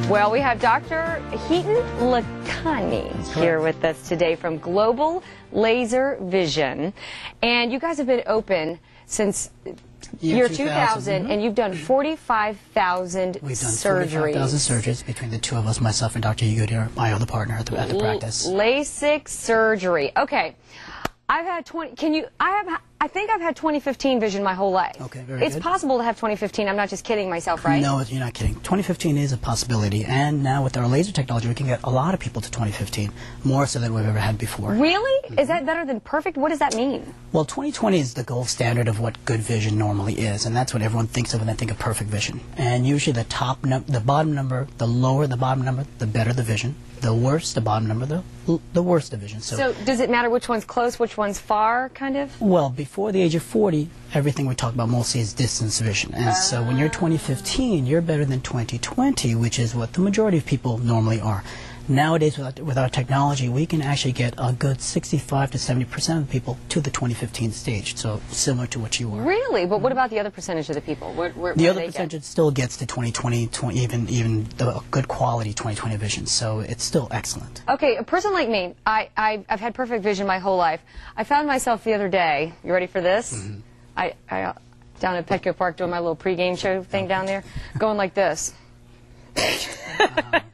Well, we have Dr. Heaton Lakani here with us today from Global Laser Vision. And you guys have been open since year 2000 and you've done 45,000 surgeries. We've done 45,000 surgeries between the two of us, myself and Dr. Hugo, my other partner at the practice. LASIK surgery. Okay. I've had 20, I think I've had 2015 vision my whole life. Okay, very good. It's possible to have 2015. I'm not just kidding myself, right? No, you're not kidding. 2015 is a possibility, and now with our laser technology, we can get a lot of people to 2015, more so than we've ever had before. Really? Is that better than perfect? What does that mean? Well, 20/20 is the gold standard of what good vision normally is, and that's what everyone thinks of when they think of perfect vision. And usually the bottom number, the lower the bottom number, the better the vision. The worse the bottom number, the worse the vision. So does it matter which one's close, which one's far, kind of? Well, before the age of 40, everything we talk about mostly is distance vision. And so when you're 2015, you're better than 20/20, which is what the majority of people normally are. Nowadays, with our technology, we can actually get a good 65 to 70% of people to the 2015 stage, so similar to what you are. Really? But what about the other percentage of the people? The other percentage still gets to 20/20, even the good quality 20/20 vision, so it's still excellent. Okay, a person like me, I've had perfect vision my whole life. I found myself the other day, you ready for this? I down at Petco Park doing my little pregame show thing down there, going like this.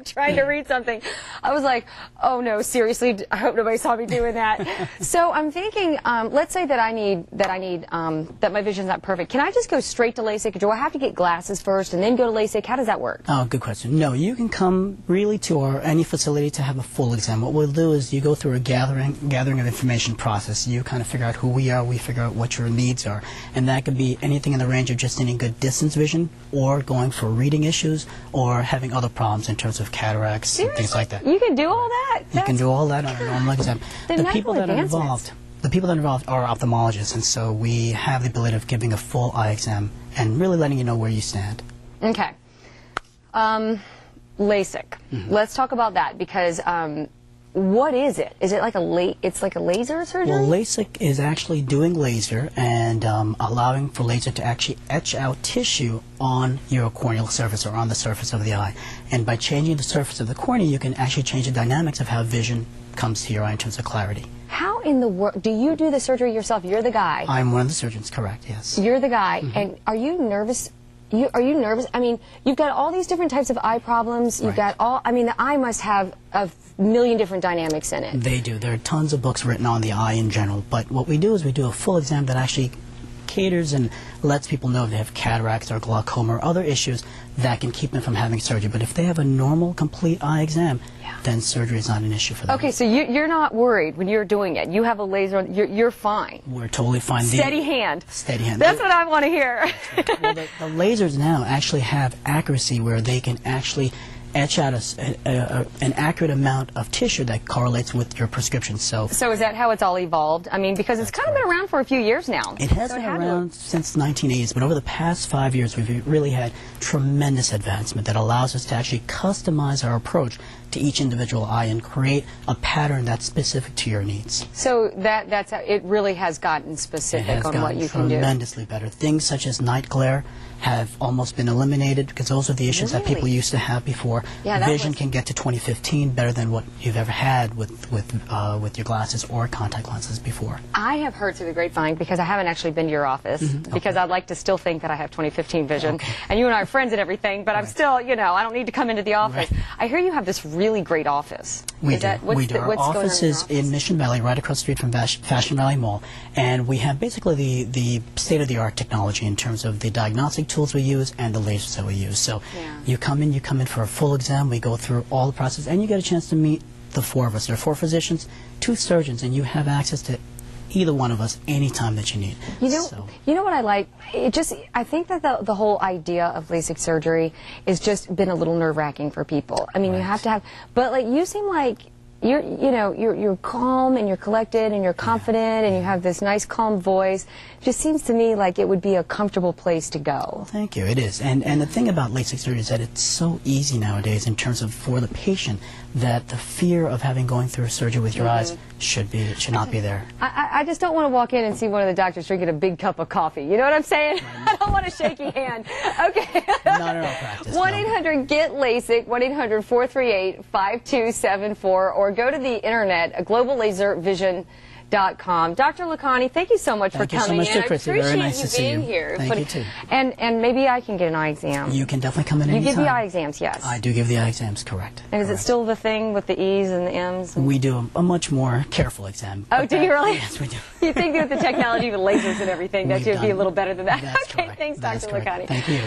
Trying to read something. I was like, oh no, seriously, I hope nobody saw me doing that. So I'm thinking, let's say that my vision's not perfect. Can I just go straight to LASIK? Do I have to get glasses first and then go to LASIK? How does that work? Oh, good question. No, you can come really to any facility to have a full exam. What we'll do is you go through a gathering of information process. You kind of figure out who we are, we figure out what your needs are, and that could be anything in the range of just needing good distance vision, or going for reading issues, or having other problems in terms of cataracts. Seriously? And things like that. You can do all that? You can do all that on a normal exam. The people that are involved are ophthalmologists, and so we have the ability of giving a full eye exam and really letting you know where you stand. Okay. LASIK. Let's talk about that, because what is it? Is it like it's like a laser surgery? Well, LASIK is actually doing laser and allowing for laser to actually etch out tissue on your corneal surface, or on the surface of the eye. And by changing the surface of the cornea, you can actually change the dynamics of how vision comes to your eye in terms of clarity. How in the world do you do the surgery yourself? You're the guy. I'm one of the surgeons, correct, yes. You're the guy. And are you nervous? Are you nervous? I mean, you've got all these different types of eye problems. You've got I mean, the eye must have a million different dynamics in it. They do. There are tons of books written on the eye in general. But what we do is we do a full exam that actually caters and lets people know if they have cataracts or glaucoma or other issues that can keep them from having surgery. But if they have a normal, complete eye exam, then surgery is not an issue for them. Okay, so you're not worried when you're doing it. You have a laser, you're fine. We're totally fine. Steady hand. Steady hand. That's what I want to hear. Well, the lasers now actually have accuracy where they can actually etch out an accurate amount of tissue that correlates with your prescription. So is that how it's all evolved? I mean, because it's kind of been around for a few years now. It has been around since the 1980s, but over the past 5 years, we've really had tremendous advancement that allows us to actually customize our approach to each individual eye and create a pattern that's specific to your needs. So that's how it really has gotten specific on what you can do. Tremendously better. Things such as night glare have almost been eliminated, because those are the issues that people used to have before. Vision can get to 2015 better than what you've ever had with your glasses or contact lenses before. I have heard through the grapevine, because I haven't actually been to your office, because I'd like to still think that I have 2015 vision. And you and I are friends and everything, but I'm still, you know, I don't need to come into the office. I hear you have this really great office. We do. Our office is in Mission Valley, right across the street from Fashion Valley Mall, and we have basically the state-of-the-art technology in terms of the diagnostic tools we use and the lasers that we use. So you come in for a full exam, we go through all the process, and you get a chance to meet the four of us. There are 4 physicians, 2 surgeons, and you have access to either one of us anytime that you need. You know what I like? I think that the whole idea of LASIK surgery has just been a little nerve-wracking for people. I mean, you have to have, but like you seem like you're calm and you're collected and you're confident and you have this nice calm voice. It just seems to me like it would be a comfortable place to go. Well, thank you. It is. And the thing about LASIK surgery is that it's so easy nowadays in terms of for the patient that the fear of going through surgery with your eyes should not be there. I just don't want to walk in and see one of the doctors drinking a big cup of coffee. You know what I'm saying? I don't want a shaky hand. Okay. Not in our practice. 1-800-GET-LASIK, 1-800-438-5274, or go to the internet, globallaservision.com. Dr. Lakhani, thank you so much for coming in. Thank you so much, Chrissy. Very nice to see you. Here. Thank you, too. And maybe I can get an eye exam. You can definitely come in anytime. You give the eye exams, yes. I do give the eye exams, correct. And is it still the thing with the E's and the M's? We do a much more careful exam. Oh, do you really? Yes, we do. You think with the technology, with lasers and everything, that you'd be a little better than that? That's Okay, correct. thanks, Dr. Lakhani. Thank you.